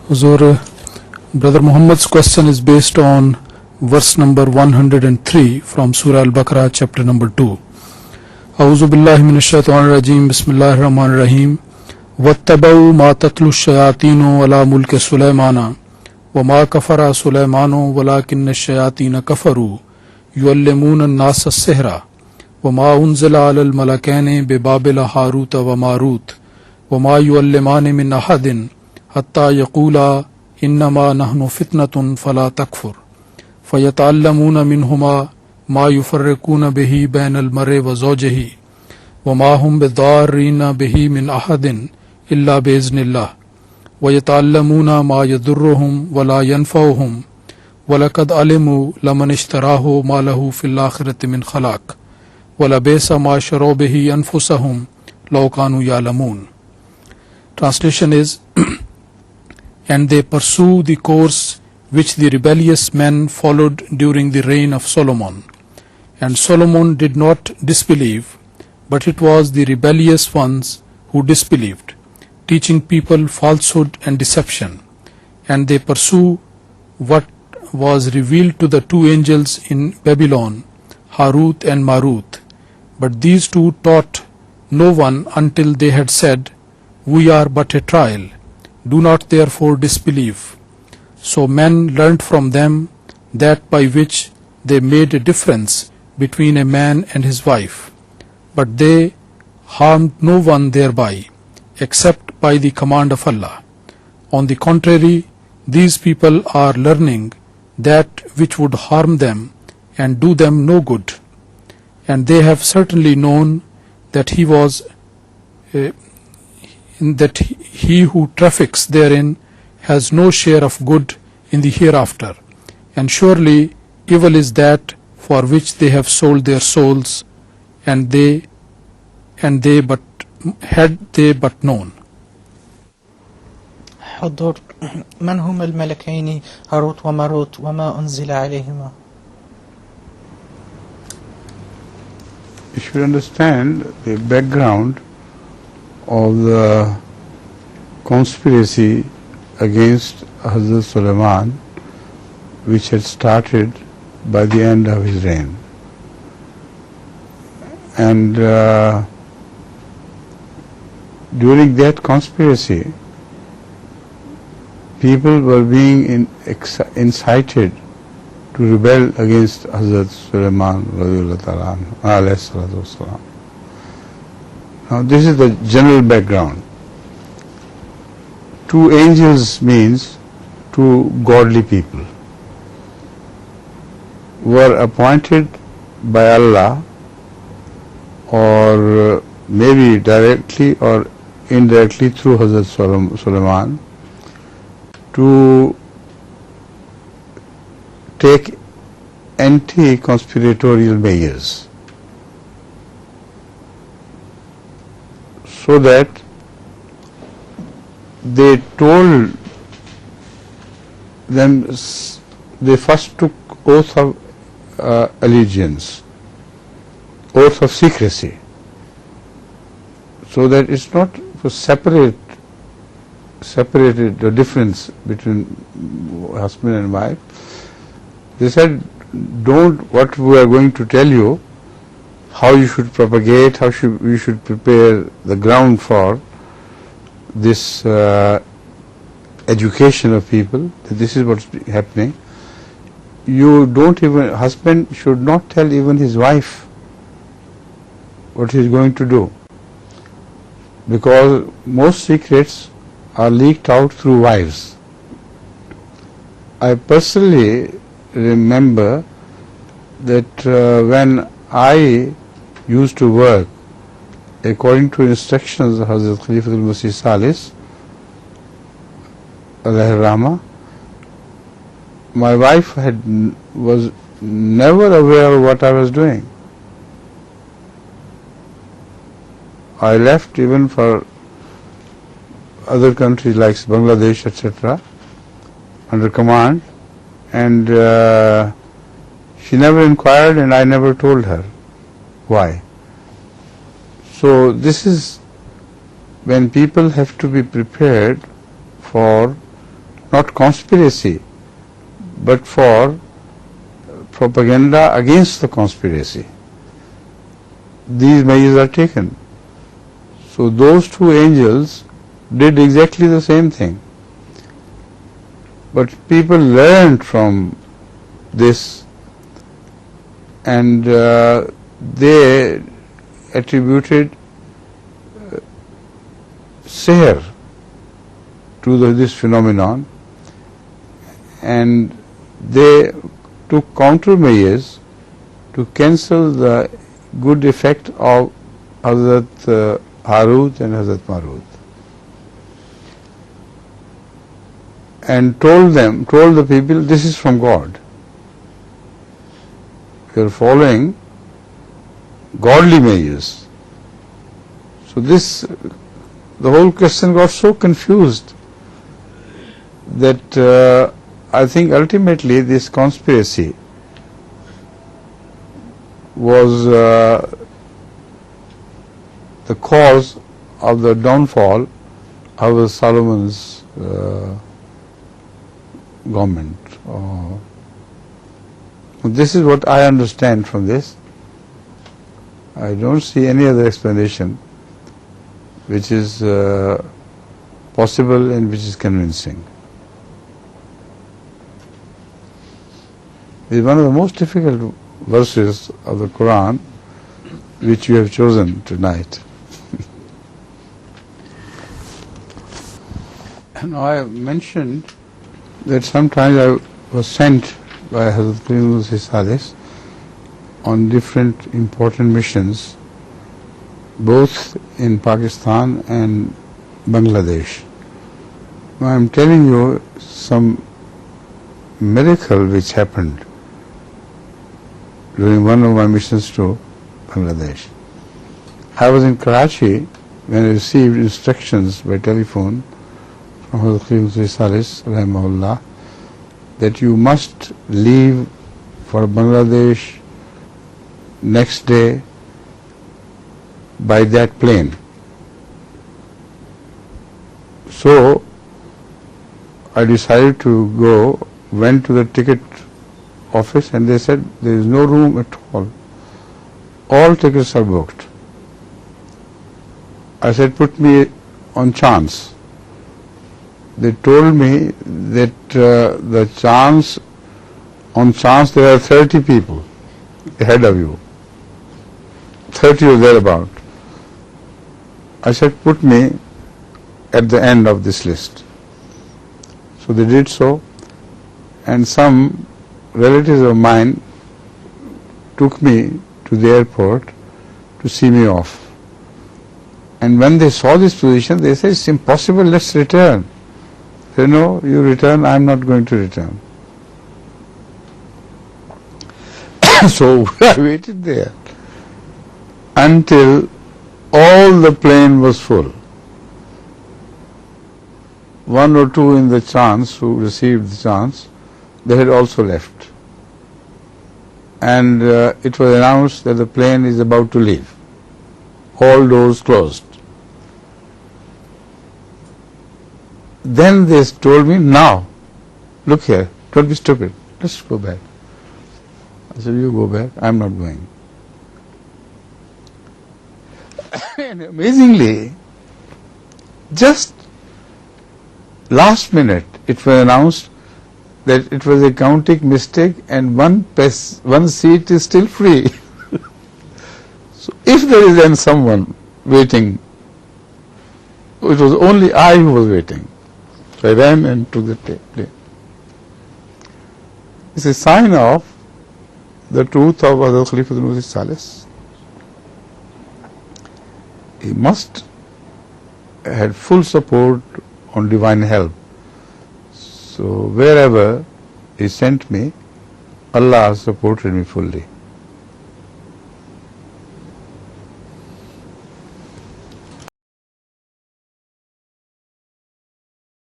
Huzur, Brother Muhammad's question is based on verse number 103 from Surah Al-Baqarah, chapter number 2. A'udhu billahi minash shaitanir rajim. Bismillahir rahmanir rahim. Wattaba'u ma tatlu ash-shayatinu ala mulki Sulaymana wa ma kafara Sulaymanu walakinna ash-shayatina kafaru yuallimuna an-nasa as-sihra wa ma unzila 'ala al-malakaini bi Babila Harut wa Marut wa ma yuallimani min ahadin hatta yaqula innama nahnu fitnatun fala takfur fayata'allamuna minhuma ma yufarriquna bihi bayna al-mar'i wa zawjihi wa ma hum bidarrina bihi min ahadin illa bi'iznillah wa yata'allamuna ma yadurruhum wa la yanfa'uhum wa laqad alimu laman ishtarahu ma lahu fil akhirati min khalaq wa labisa ma sharu bihi anfusahum law kanu ya'lamun. Translation is and they pursue the course which the rebellious men followed during the reign of Solomon. And Solomon did not disbelieve, but it was the rebellious ones who disbelieved, teaching people falsehood and deception. And they pursue what was revealed to the two angels in Babylon, Harut and Marut. But these two taught no one until they had said, "We are but a trial. Do not therefore disbelieve." So men learnt from them that by which they made a difference between a man and his wife, but they harmed no one thereby, except by the command of Allah. On the contrary, these people are learning that which would harm them and do them no good, and they have certainly known that that he who traffics therein has no share of good in the hereafter, and surely evil is that for which they have sold their souls, and they but had they but known. حضور من هم الملكين هاروت وماروت وما أنزل عليهما. You should understand the background of the conspiracy against Hazrat Sulaiman, which had started by the end of his reign. And during that conspiracy, people were being incited to rebel against Hazrat Sulaiman alayhi salatu wasalam. Now this is the general background. Two angels means two godly people were appointed by Allah, or maybe directly or indirectly through Hazrat Sulaiman, to take anti-conspiratorial measures, so that they told them, they first took oath of allegiance, oath of secrecy, so that it's not separated the difference between husband and wife. They said, what we are going to tell you, how you should propagate, we should prepare the ground for this education of people, that this is what's happening. Husband should not tell even his wife what he is going to do, because most secrets are leaked out through wives. I personally remember that when I used to work according to instructions of Hazrat Khalifa al-Masih Salis alayhi rahmah, my wife was never aware of what I was doing. I left even for other countries like Bangladesh, etc., under command, and she never inquired, and I never told her why. So this is when people have to be prepared for not conspiracy, but for propaganda against the conspiracy. These measures are taken. So those two angels did exactly the same thing. But people learned from this, and they attributed sihr to this phenomenon, and they took countermeasures to cancel the good effect of Hazrat Harut and Hazrat Marut, and told the people, this is from God. You are following godly measures. So the whole question got so confused that I think ultimately this conspiracy was the cause of the downfall of Solomon's government. This is what I understand from this. I don't see any other explanation which is possible and which is convincing. It is one of the most difficult verses of the Quran which you have chosen tonight. And I mentioned that sometimes I was sent by Hazrat Hadith on different important missions, both in Pakistan and Bangladesh. Now I am telling you some miracle which happened during one of my missions to Bangladesh. I was in Karachi when I received instructions by telephone from Hazrat Rahimahullah that you must leave for Bangladesh next day by that plane. So I decided to go, went to the ticket office, and they said there is no room at all. All tickets are booked. I said, put me on chance. They told me that on chance there are 30 people ahead of you, 30 or thereabout. I said, put me at the end of this list. So they did so, and some relatives of mine took me to the airport to see me off. And when they saw this position, they said, it's impossible, let's return. I said, no, you return, I'm not going to return. So I waited there until all the plane was full. One or two in the chance who received the chance, they had also left. And it was announced that the plane is about to leave. All doors closed. Then they told me, now, look here, don't be stupid, let's go back. I said, you go back, I'm not going. And amazingly, just last minute, it was announced that it was a counting mistake and one seat is still free. So if there is then someone waiting, it was only I who was waiting. So I ran and took the plane. It's a sign of the truth of Hazrat Khalifa. He must have full support on divine help. So wherever he sent me, Allah supported me fully.